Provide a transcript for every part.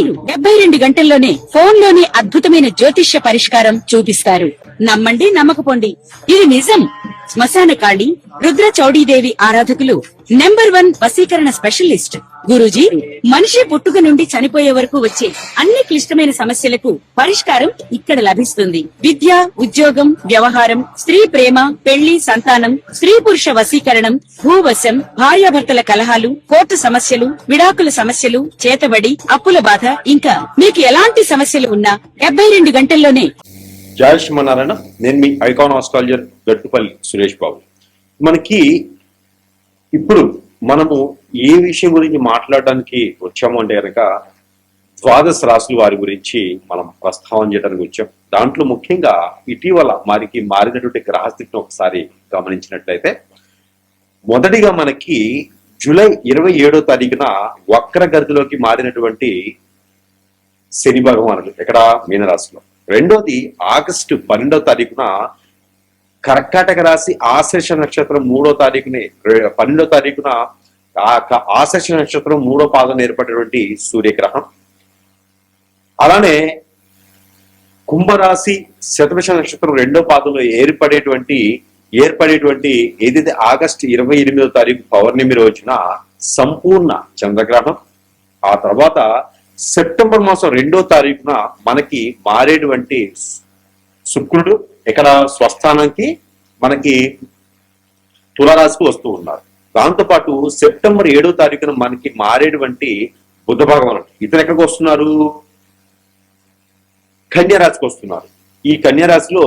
వీరు 72 గంటల్లోనే ఫోన్ లోనే అద్భుతమైన జ్యోతిష్య పరిష్కారం చూపిస్తారు. నమ్మండి, నమ్మకపోండి, ఇది నిజం. శ్మశాన కాళి రుద్ర చౌడీదేవి ఆరాధకులు నంబర్ 1 వశీకరణ స్పెషలిస్ట్. గురూజీ మనిషి పుట్టుక నుండి చనిపోయే వరకు వచ్చే అన్ని క్లిష్టమైన సమస్యలకు పరిష్కారం ఇక్కడ లభిస్తుంది. విద్య, ఉద్యోగం, వ్యవహారం, స్త్రీ ప్రేమ, పెళ్లి, సంతానం, స్త్రీ పురుష వశీకరణం, భూవశం, భార్యాభర్తల కలహాలు, కోర్టు సమస్యలు, విడాకుల సమస్యలు, చేతబడి, అప్పుల బాధ, ఇంకా మీకు ఎలాంటి సమస్యలు ఉన్నా 72 గంటల్లోనే. జై శ్రీమన్నారాయణ. నేను మీ ఐకాన్ ఆస్ట్రాలజర్ గట్టుపల్లి సురేష్ బాబు. మనకి ఇప్పుడు మనము ఏ విషయం గురించి మాట్లాడడానికి వచ్చాము అంటే కనుక ద్వాదశ రాశుల వారి గురించి మనం ప్రస్తావన చేయడానికి వచ్చాం. దాంట్లో ముఖ్యంగా ఇటీవల మారినటువంటి గ్రహస్థితిని ఒకసారి గమనించినట్లయితే మొదటిగా మనకి జూలై 27వ తారీఖున వక్రగతిలోకి మారినటువంటి శని భగవానుడు ఇక్కడ మీనరాశిలో. రెండోది ఆగస్టు 12వ తారీఖున కర్కాటక రాశి ఆశ్లేష నక్షత్రం 3వ తారీఖుని 12వ తారీఖున ఆశ్లేష నక్షత్రం 3వ పాదం ఏర్పడినటువంటి సూర్యగ్రహం. అలానే కుంభరాశి శతభిష నక్షత్రం 2వ పాదంలో ఏర్పడేటువంటి ఏదైతే ఆగస్టు 28వ తారీఖు పౌర్ణమి రోజున సంపూర్ణ చంద్రగ్రహం. ఆ తర్వాత సెప్టెంబర్ మాసం 2వ తారీఖున మనకి మారేటువంటి శుక్రుడు ఇక్కడ స్వస్థానానికి మనకి తులారాశికి వస్తూ ఉన్నారు. దాంతోపాటు సెప్టెంబర్ 7వ తారీఖున మనకి మారేటువంటి బుధ భగవానుడు ఇతను ఎక్కడికి వస్తున్నారు? కన్యారాశికి వస్తున్నారు. ఈ కన్యారాశిలో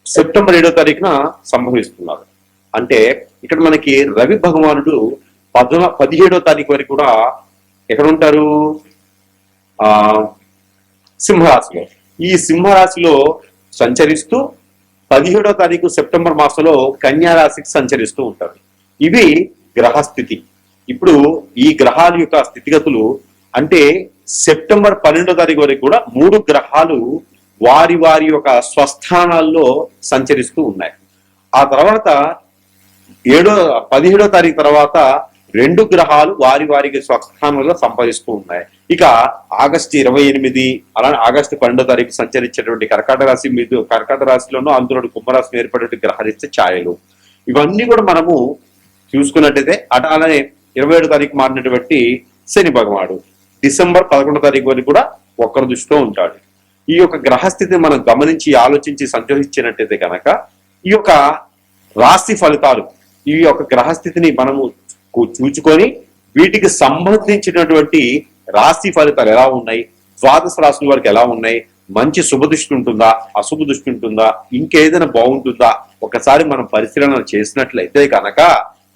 సెప్టెంబర్ 7వ తారీఖున సంభవిస్తున్నారు. అంటే ఇక్కడ మనకి రవి భగవానుడు 17వ తారీఖు వరకు కూడా ఎక్కడ ఉంటారు? సింహరాశిలో. ఈ సింహరాశిలో సంచరిస్తూ 17వ తారీఖు సెప్టెంబర్ మాసంలో కన్యా రాశికి సంచరిస్తూ ఉంటారు. ఇవి గ్రహస్థితి. ఇప్పుడు ఈ గ్రహాల యొక్క స్థితిగతులు అంటే సెప్టెంబర్ 12వ తారీఖు వరకు కూడా 3 గ్రహాలు వారి వారి యొక్క స్వస్థానాల్లో సంచరిస్తూ ఉన్నాయి. ఆ తర్వాత 17వ తారీఖు తర్వాత 2 గ్రహాలు వారి వారికి స్వస్థానంలో సంపాదిస్తూ ఉన్నాయి. ఇక ఆగస్టు 28 అలానే ఆగస్టు 12వ తారీఖు సంచరించేటువంటి కర్కాటక రాశిలోనూ అందులో కుంభరాశి ఏర్పడే గ్రహాలిచ్చే ఛాయలు ఇవన్నీ కూడా మనము చూసుకున్నట్టయితే అలానే 27వ తారీఖు మారినటువంటి శని భగవానుడు డిసెంబర్ 11వ తారీఖు వరకు కూడా ఒక్కరి దృష్టిలో ఉంటాడు. ఈ యొక్క గ్రహస్థితిని మనం గమనించి ఆలోచించి సంచరించినట్టయితే కనుక ఈ యొక్క రాశి ఫలితాలు ఈ యొక్క గ్రహస్థితిని మనము చూచుకొని వీటికి సంబంధించినటువంటి రాశి ఫలితాలు ఎలా ఉన్నాయి, ద్వాదశ రాశుల వారికి ఎలా ఉన్నాయి, మంచి శుభ దృష్టి ఉంటుందా, అశుభ దృష్టి ఉంటుందా, ఇంకేదైనా బాగుంటుందా ఒకసారి మనం పరిశీలన చేసినట్లయితే కనుక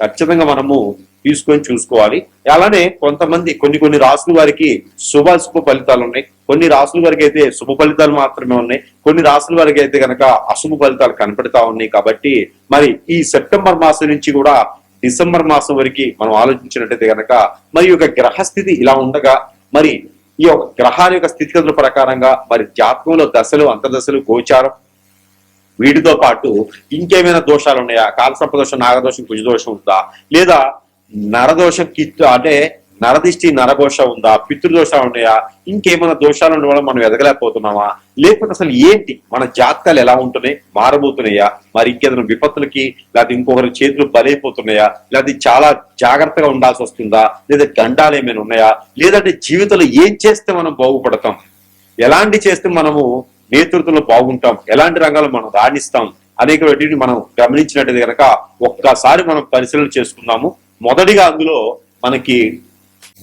ఖచ్చితంగా మనము తీసుకొని చూసుకోవాలి. అలానే కొన్ని రాశుల వారికి శుభ ఫలితాలు ఉన్నాయి, కొన్ని రాశుల వారికి అయితే శుభ ఫలితాలు మాత్రమే ఉన్నాయి, కొన్ని రాశుల వారికి అయితే కనుక అశుభ ఫలితాలు కనపడతా ఉన్నాయి. కాబట్టి మరి ఈ సెప్టెంబర్ మాసం నుంచి కూడా డిసెంబర్ మాసం వరకు మనం ఆలోచించినట్టయితే కనుక మరి యొక్క గ్రహస్థితి ఇలా ఉండగా మరి ఈ యొక్క గ్రహాల యొక్క స్థితిగతుల ప్రకారంగా మరి జాతకంలో దశలు, అంతర్దశలు, గోచారం వీటితో పాటు ఇంకేమైనా దోషాలు ఉన్నాయా? కాలసర్పదోషం, నాగదోషం, కుజదోషం ఉందా, లేదా నరదోషం అంటే నరదిష్టి, నరఘోష ఉందా, పితృదోషాలు ఉన్నాయా, ఇంకేమైనా దోషాలు ఉండడం వల్ల మనం ఎదగలేకపోతున్నామా, లేకపోతే అసలు ఏంటి మన జాతకాలు ఎలా ఉంటున్నాయి, మారబోతున్నాయా, మరి ఇంకేదైనా విపత్తులకి లేకపోతే ఇంకొకరి చేతులు బలైపోతున్నాయా, లేకపోతే చాలా జాగ్రత్తగా ఉండాల్సి వస్తుందా, లేదా గండాలు ఏమైనా ఉన్నాయా, లేదంటే జీవితంలో ఏం చేస్తే మనం బాగుపడతాం, ఎలాంటి చేస్తే మనము నేతృత్వంలో బాగుంటాం, ఎలాంటి రంగాల్లో మనం రాణిస్తాం అనేక వాటిని మనం గమనించినట్టయితే కనుక ఒక్కసారి మనం పరిశీలన చేసుకుందాము. మొదటిగా అందులో మనకి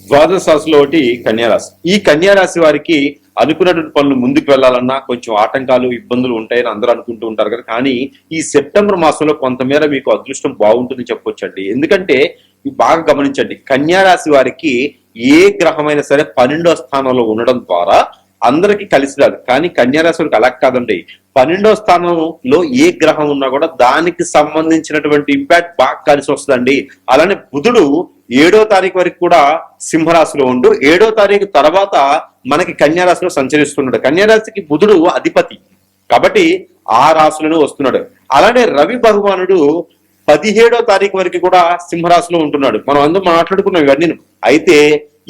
ద్వాదశ రాశిలో ఒకటి కన్యారాశి. ఈ కన్యారాశి వారికి అనుకున్నటువంటి పనులు ముందుకు వెళ్లాలన్నా కొంచెం ఆటంకాలు, ఇబ్బందులు ఉంటాయని అందరూ అనుకుంటూ ఉంటారు కదా. కానీ ఈ సెప్టెంబర్ మాసంలో కొంతమేర మీకు అదృష్టం బాగుంటుందని చెప్పొచ్చండి. ఎందుకంటే బాగా గమనించండి, కన్యారాశి వారికి ఏ గ్రహమైనా సరే 12వ స్థానంలో ఉండడం ద్వారా అందరికి కలిసి రాదు. కానీ కన్యారాశి వారికి అలా కాదండి, 12వ స్థానంలో ఏ గ్రహం ఉన్నా కూడా దానికి సంబంధించినటువంటి ఇంపాక్ట్ బాగా కలిసి వస్తుందండి. అలానే బుధుడు 7వ తారీఖు వరకు కూడా సింహరాశిలో ఉండు 7వ తారీఖు తర్వాత మనకి కన్యారాశిలో సంచరిస్తున్నాడు. కన్యారాశికి బుధుడు అధిపతి కాబట్టి ఆ రాశులను వస్తున్నాడు. అలానే రవి భగవానుడు 17వ తారీఖు వరకు కూడా సింహరాశిలో ఉంటున్నాడు. మనం అందరూ మాట్లాడుకున్నాం ఇవన్నీ. అయితే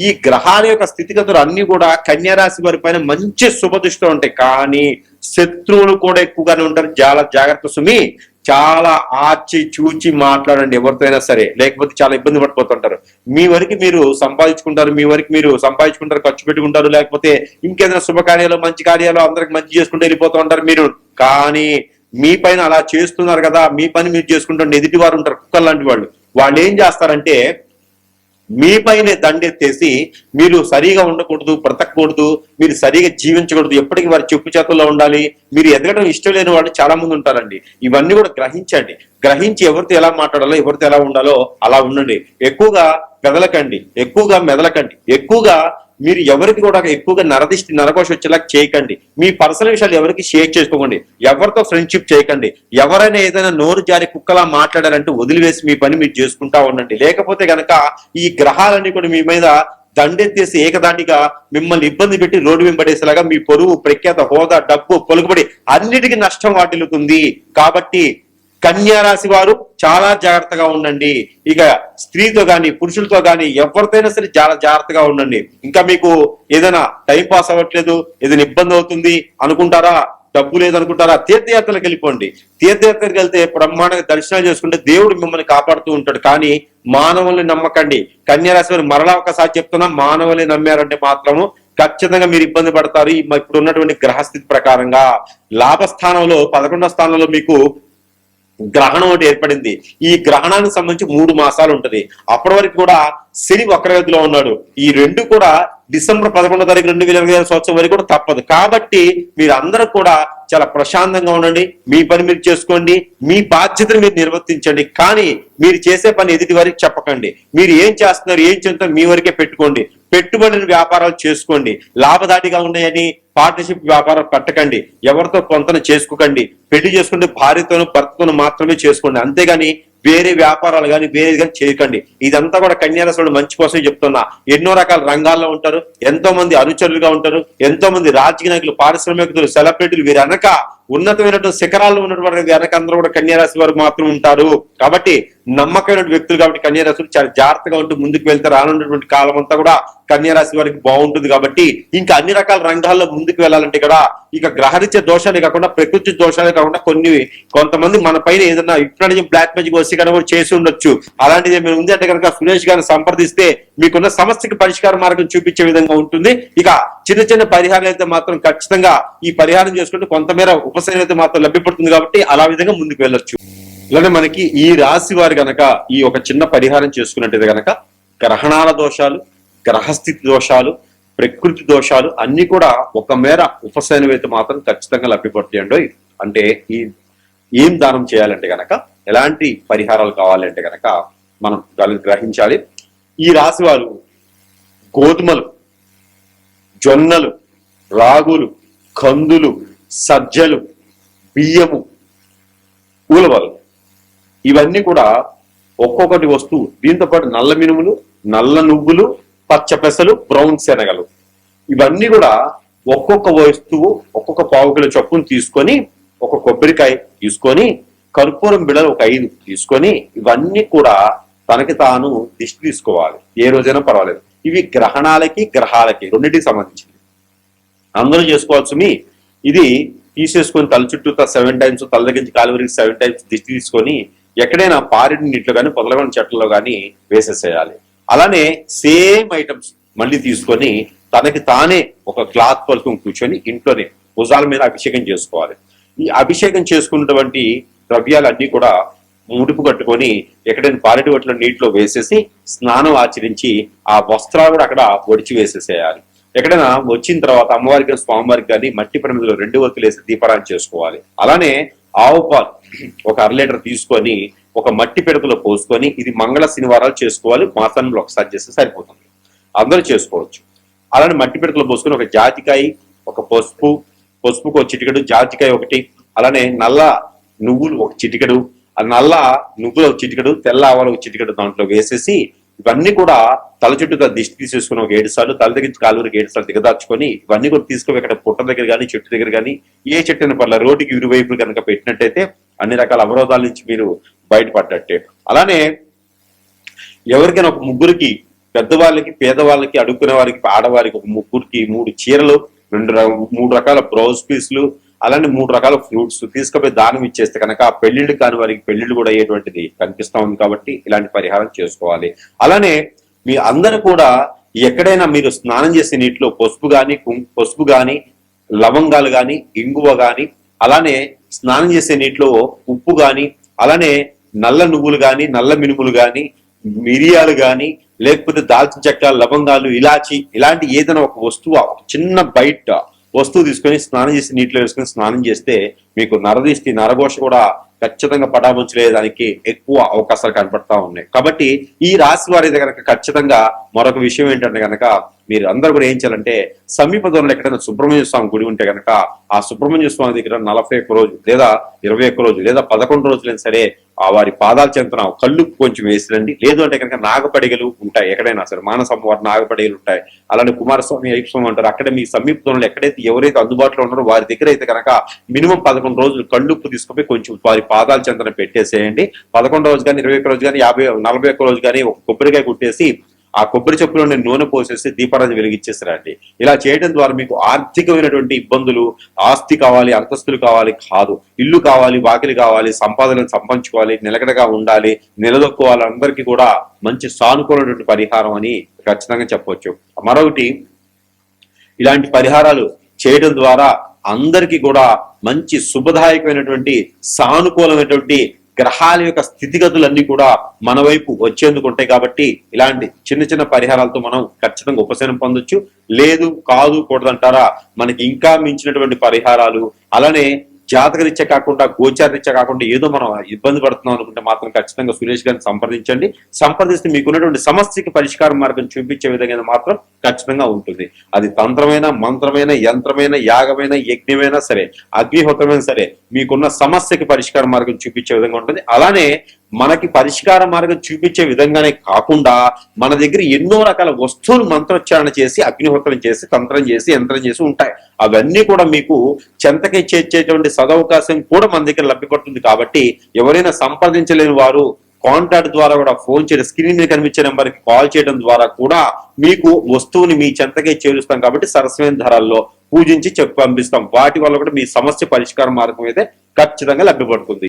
ఈ గ్రహాల యొక్క స్థితిగతులు అన్ని కూడా కన్యా రాశి వారి పైన మంచి శుభదృష్టితో ఉంటాయి. కానీ శత్రువులు కూడా ఎక్కువగానే ఉంటారు. చాలా జాగ్రత్త సుమి. చాలా ఆచి చూచి మాట్లాడండి ఎవరితో అయినా సరే, లేకపోతే చాలా ఇబ్బంది పడిపోతుంటారు. మీ వరకు మీరు సంపాదించుకుంటారు, ఖర్చు పెట్టుకుంటారు, లేకపోతే ఇంకేదైనా శుభకార్యాలు మంచి కార్యాలు అందరికి మంచి చేసుకుంటూ వెళ్ళిపోతూ ఉంటారు మీరు. కానీ మీ పైన అలా చేస్తున్నారు కదా, మీ పని మీరు చేసుకుంటారు. ఎదుటి వారు ఉంటారు కుక్కలు లాంటి వాళ్ళు ఏం చేస్తారంటే మీ పైనే దండెత్తేసి మీరు సరిగా ఉండకూడదు, బ్రతకూడదు, మీరు సరిగా జీవించకూడదు, ఎప్పటికీ వారి చెప్పు చేతుల్లో ఉండాలి, మీరు ఎదగడం ఇష్టం లేని వాళ్ళు చాలా మంది ఉంటారండి. ఇవన్నీ కూడా గ్రహించండి. గ్రహించి ఎవరితో ఎలా మాట్లాడాలో, ఎవరితో ఎలా ఉండాలో అలా ఉండండి. ఎక్కువగా మెదలకండి, ఎక్కువగా మీరు ఎవరికి కూడా ఎక్కువగా నరకోశ వచ్చేలా చేయకండి. మీ పర్సనల్ విషయాలు ఎవరికి షేర్ చేసుకోకండి. ఎవరితో ఫ్రెండ్షిప్ చేయకండి. ఎవరైనా ఏదైనా నోరు జారి కుక్కలా మాట్లాడారంటే వదిలివేసి మీ పని మీరు చేసుకుంటా ఉండండి. లేకపోతే గనక ఈ గ్రహాలన్నీ కూడా మీ మీద దండెత్తేసి ఏకదాటిగా మిమ్మల్ని ఇబ్బంది పెట్టి రోడ్డు వెంబడేసేలాగా మీ పొరుగు, ప్రఖ్యాత, హోదా, డబ్బు, పొలుగుబడి అన్నిటికీ నష్టం వాటిల్లుతుంది. కాబట్టి కన్యా రాశి వారు చాలా జాగ్రత్తగా ఉండండి. ఇక స్త్రీతో గాని పురుషులతో గాని ఎవరితోనైనా సరే చాలా జాగ్రత్తగా ఉండండి. ఇంకా మీకు ఏదైనా టైం పాస్ అవ్వట్లేదు, ఏదైనా ఇబ్బంది అవుతుంది అనుకుంటారా, డబ్బు లేదనుకుంటారా, తీర్థయాత్రలకు వెళ్ళిపోండి. తీర్థయాత్రలకు వెళ్తే బ్రహ్మాండంగా దర్శనాలు చేసుకుంటే దేవుడు మిమ్మల్ని కాపాడుతూ ఉంటాడు. కానీ మానవుల్ని నమ్మకండి. కన్యా రాశి వారు మరలా ఒకసారి చెప్తున్నా, మానవుల్ని నమ్మారంటే మాత్రము ఖచ్చితంగా మీరు ఇబ్బంది పడతారు. ఇప్పుడు ఉన్నటువంటి గ్రహస్థితి ప్రకారంగా లాభస్థానంలో 11వ స్థానంలో మీకు గ్రహణం ఒకటి ఏర్పడింది. ఈ గ్రహణానికి సంబంధించి 3 మాసాలు ఉంటది. అప్పటి వరకు కూడా శని వక్రగతిలో ఉన్నాడు. ఈ రెండు కూడా డిసెంబర్ 11వ తారీఖు 2025 సంవత్సరం వరకు కూడా తప్పదు. కాబట్టి మీరు అందరూ కూడా చాలా ప్రశాంతంగా ఉండండి. మీ పని మీరు చేసుకోండి, మీ బాధ్యతను మీరు నిర్వర్తించండి. కానీ మీరు చేసే పని ఎదుటి వారికి చెప్పకండి. మీరు ఏం చేస్తున్నారు, ఏం చేస్తున్నారు మీ వరకే పెట్టుకోండి. పెట్టుబడిని వ్యాపారాలు చేసుకోండి. లాభదాటిగా ఉన్నాయని పార్ట్నర్షిప్ వ్యాపారాలు పెట్టకండి. ఎవరితో కొంతను చేసుకోకండి. పెళ్లి చేసుకుంటే భార్యతోనూ భర్తతోనూ మాత్రమే చేసుకోండి. అంతేగాని వేరే వ్యాపారాలు కానీ వేరేది కానీ చేయకండి. ఇదంతా కూడా కన్యా రాశి వాడు మంచి కోసమే చెప్తున్నా. ఎన్నో రకాల రంగాల్లో ఉంటారు, ఎంతో మంది అనుచరులుగా ఉంటారు, ఎంతో మంది రాజకీయ నాయకులు, పారిశ్రామికలు, సెలబ్రిటీలు, వీరు వెనక ఉన్నతమైనటువంటి శిఖరాల్లో ఉన్నటువంటి వెనక అందరూ కూడా కన్యా రాశి వారు మాత్రం ఉంటారు. కాబట్టి నమ్మకమైన వ్యక్తులు కాబట్టి కన్యా రాశులు చాలా జాగ్రత్తగా ఉంటూ ముందుకు వెళ్తే రానున్నటువంటి కాలం అంతా కూడా కన్యా రాశి వారికి బాగుంటుంది. కాబట్టి ఇంకా అన్ని రకాల రంగాల్లో ముందుకు వెళ్ళాలంటే కూడా ఇక గ్రహరీత్యా దోషాలే కాకుండా ప్రకృతి దోషాలే కాకుండా కొంతమంది మన పైన ఏదైనా హిప్నాటిజం, బ్లాక్ మ్యాజిక్ వచ్చి కనుక చేసి ఉండొచ్చు. అలాంటిది ఏమైనా ఉంది అంటే కనుక సురేష్ గారిని సంప్రదిస్తే మీకున్న సమస్యకి పరిష్కార మార్గం చూపించే విధంగా ఉంటుంది. ఇక చిన్న చిన్న పరిహారాలు అయితే మాత్రం ఖచ్చితంగా ఈ పరిహారం చేసుకుంటే కొంతమేర ఉపశమనం అయితే మాత్రం లభ్యపడుతుంది. కాబట్టి అలా విధంగా ముందుకు వెళ్ళొచ్చు. ఇలానే మనకి ఈ రాశి వారు గనక ఈ ఒక చిన్న పరిహారం చేసుకున్నట్టయితే గనక గ్రహణాల దోషాలు, గ్రహస్థితి దోషాలు, ప్రకృతి దోషాలు అన్ని కూడా ఒక మేర ఉపశమనం అయితే మాత్రం ఖచ్చితంగా లభ్యపడుతాయండి. అంటే ఈ ఏం దానం చేయాలంటే గనక, ఎలాంటి పరిహారాలు కావాలంటే గనక మనం దాన్ని గ్రహించాలి. ఈ రాశి వారు గోధుమలు, జొన్నలు, రాగులు, కందులు, సజ్జలు, బియ్యము, ఉలవలు ఇవన్నీ కూడా ఒక్కొక్కటి వస్తువు, దీంతో పాటు నల్ల మినుములు, నల్ల నువ్వులు, పచ్చ పెసలు, బ్రౌన్ శనగలు ఇవన్నీ కూడా ఒక్కొక్క వస్తువు ఒక్కొక్క పావు కిలో చొప్పును తీసుకొని, ఒక కొబ్బరికాయ తీసుకొని, కర్పూరం బిళ్ళలు ఒక 5 తీసుకొని ఇవన్నీ కూడా తనకి తాను దిష్టి తీసుకోవాలి. ఏ రోజైనా పర్వాలేదు. ఇవి గ్రహణాలకి గ్రహాలకి రెండింటికి సంబంధించింది. అందరూ చేసుకోవాల్సి ఇది తీసేసుకొని తల చుట్టూ 7 టైమ్స్, తల దగ్గర నుంచి కాలు వరకు 7 టైమ్స్ దిష్టి తీసుకొని ఎక్కడైనా పారిడి నీటిలో కానీ పొదలగొండ చెట్లలో కానీ వేసేసేయాలి. అలానే సేమ్ ఐటమ్స్ మళ్ళీ తీసుకొని తనకి తానే ఒక క్లాత్ పలుకుని కూర్చొని ఇంట్లోనే భుజాల మీద అభిషేకం చేసుకోవాలి. ఈ అభిషేకం చేసుకున్నటువంటి ద్రవ్యాలన్నీ కూడా ముడుపు కట్టుకొని ఎక్కడైనా పారిడి ఒట్ల నీటిలో వేసేసి స్నానం ఆచరించి ఆ వస్త్రాలు కూడా అక్కడ ఒడిచి వేసేసేయాలి. ఎక్కడైనా వచ్చిన తర్వాత అమ్మవారికి స్వామివారికి కానీ మట్టి ప్రమిదలో 2 ఒత్తులు వేసి దీపారాధన చేసుకోవాలి. అలానే ఆవు పాలు ఒక 1/2 లీటర్ తీసుకొని ఒక మట్టి పిడకలో పోసుకొని, ఇది మంగళ శనివారాలు చేసుకోవాలి. మాసంలో ఒకసారి చేస్తే సరిపోతుంది, అందరూ చేసుకోవచ్చు. అలానే మట్టి పిడకలో పోసుకొని ఒక జాజికాయ, ఒక పసుపుకు ఒక చిటికెడు, జాజికాయ ఒకటి, అలానే నల్ల నువ్వులు ఒక చిటికెడు, ఆ నల్ల నువ్వులు ఒక చిటికెడు, తెల్ల ఆవాలు ఒక చిటికెడు దాంట్లో వేసేసి ఇవన్నీ కూడా తల చుట్టూ దిష్టి తీసేసుకుని ఒక 7 సార్లు, తల దగ్గర కాలువరికి 7 సార్లు దిగదార్చుకొని ఇవన్నీ కూడా తీసుకొని ఇక్కడ పుట్ట దగ్గర కానీ చెట్టు దగ్గర కానీ ఏ చెట్టుని పర్ల రోడ్డుకి ఇరువైపులు కనుక పెట్టినట్టయితే అన్ని రకాల అవరోధాల నుంచి మీరు బయటపడ్డట్టే. అలానే ఎవరికైనా ఒక ముగ్గురికి పెద్దవాళ్ళకి, పేదవాళ్ళకి, అడుక్కునే వారికి, ఆడవారికి ఒక ముగ్గురికి 3 చీరలు, 3 రకాల బ్రౌజ్ పీస్లు, అలానే 3 రకాల ఫ్రూట్స్ తీసుకుపోయి దానం ఇచ్చేస్తే కనుక పెళ్లిళ్ళు కాని వారికి పెళ్లిళ్ళు కూడా అయ్యేటువంటిది కనిపిస్తా ఉంది. కాబట్టి ఇలాంటి పరిహారం చేసుకోవాలి. అలానే మీ అందరూ కూడా ఎక్కడైనా మీరు స్నానం చేసే నీటిలో పసుపు గాని లవంగాలు గాని, ఇంగువ గాని, అలానే స్నానం చేసే నీటిలో ఉప్పు గాని, అలానే నల్ల నువ్వులు గాని, నల్ల మినుములు గాని, మిరియాలు గాని, లేకపోతే దాల్చిన చెక్క, లవంగాలు, ఇలాచి ఇలాంటి ఏదైనా ఒక వస్తువు, చిన్న బయట వస్తువు తీసుకొని స్నానం చేసి నీటిలో వేసుకొని స్నానం చేస్తే మీకు నరదిష్టి, నరఘోష కూడా ఖచ్చితంగా పటాముంచలేదానికి ఎక్కువ అవకాశాలు కనపడతా ఉన్నాయి. కాబట్టి ఈ రాశి వారి కనుక ఖచ్చితంగా మరొక విషయం ఏంటంటే కనుక మీరు అందరూ కూడా ఏం చేయాలంటే సమీప దూరంలో ఎక్కడైనా సుబ్రహ్మణ్య స్వామి గుడి ఉంటే కనుక ఆ సుబ్రహ్మణ్య స్వామి దగ్గర 41 రోజు లేదా 21 రోజు లేదా 11 రోజులైనా సరే ఆ వారి పాదాల చెంతన కళ్ళు కొంచెం వేసిరండి. లేదు అంటే కనుక నాగపడిగలు ఉంటాయి, ఎక్కడైనా సరే మానస వారి నాగపడిగలు ఉంటాయి. అలానే కుమారస్వామి, అయ్యప్ప స్వామి అంటారు. అక్కడ మీ సమీప దూరంలో ఎక్కడైతే ఎవరైతే అందుబాటులో ఉన్నారో వారి దగ్గర అయితే కనుక మినిమం 11 రోజులు కళ్ళుప్పు తీసుకుపోయి కొంచెం వారి పాదాల చెంతన పెట్టేసేయండి. 11 రోజు కానీ, 21 రోజు కానీ, 41 రోజు కానీ ఒక కొబ్బరికాయ కుట్టేసి ఆ కొబ్బరి చెప్పులో నూనె పోసేసి దీపారాధన వెలిగించేసారండి. ఇలా చేయడం ద్వారా మీకు ఆర్థికమైనటువంటి ఇబ్బందులు, ఆస్తి కావాలి, అంతస్తులు కావాలి కాదు, ఇల్లు కావాలి, వాకిలి కావాలి, సంపాదనను సంపాదించుకోవాలి, నిలకడగా ఉండాలి, నిలదొక్కోవాలి, అందరికీ కూడా మంచి సానుకూలమైనటువంటి పరిహారం అని ఖచ్చితంగా చెప్పవచ్చు. మరొకటి, ఇలాంటి పరిహారాలు చేయడం ద్వారా అందరికీ కూడా మంచి శుభదాయకమైనటువంటి సానుకూలమైనటువంటి గ్రహాల యొక్క స్థితిగతులన్నీ కూడా మన వైపు వచ్చేందుకు ఉంటాయి. కాబట్టి ఇలాంటి చిన్న చిన్న పరిహారాలతో మనం ఖచ్చితంగా ఉపశమనం పొందొచ్చు. లేదు కాదు కూడదంటారా, మనకి ఇంకా మించినటువంటి పరిహారాలు, అలానే జాతకరీత్యా కాకుండా గోచారరీత్యా కాకుండా ఏదో మనం ఇబ్బంది పడుతున్నాం అనుకుంటే మాత్రం ఖచ్చితంగా సురేష్ గారిని సంప్రదించండి. సంప్రదిస్తే మీకున్నటువంటి సమస్యకి పరిష్కార మార్గం చూపించే విధంగా మాత్రం ఖచ్చితంగా ఉంటుంది. అది తంత్రమైన, మంత్రమైన, యంత్రమైన, యాగమైన, యజ్ఞమైనా సరే, అగ్నిహోత్రమైనా సరే, మీకున్న సమస్యకి పరిష్కార మార్గం చూపించే విధంగా ఉంటుంది. అలానే మనకి పరిష్కార మార్గం చూపించే విధంగానే కాకుండా మన దగ్గర ఎన్నో రకాల వస్తువులు మంత్రోచ్చారణ చేసి, అగ్నిహోత్రం చేసి, తంత్రం చేసి, యంత్రం చేసి ఉంటాయి. అవన్నీ కూడా మీకు చెంతకి చేర్చేటువంటి సదవకాశం కూడా మన దగ్గర లభ్యపడుతుంది. కాబట్టి ఎవరైనా సంప్రదించలేని వారు కాంటాక్ట్ ద్వారా కూడా ఫోన్ చేయడం, స్క్రీన్ మీద కనిపించే నెంబర్కి కాల్ చేయడం ద్వారా కూడా మీకు వస్తువుని మీ చెంతకే చేరుస్తాం. కాబట్టి సరసమైన ధరల్లో పూజించి చెప్పి పంపిస్తాం. వాటి వల్ల కూడా మీ సమస్య పరిష్కార మార్గం అయితే ఖచ్చితంగా లభ్యపడుతుంది.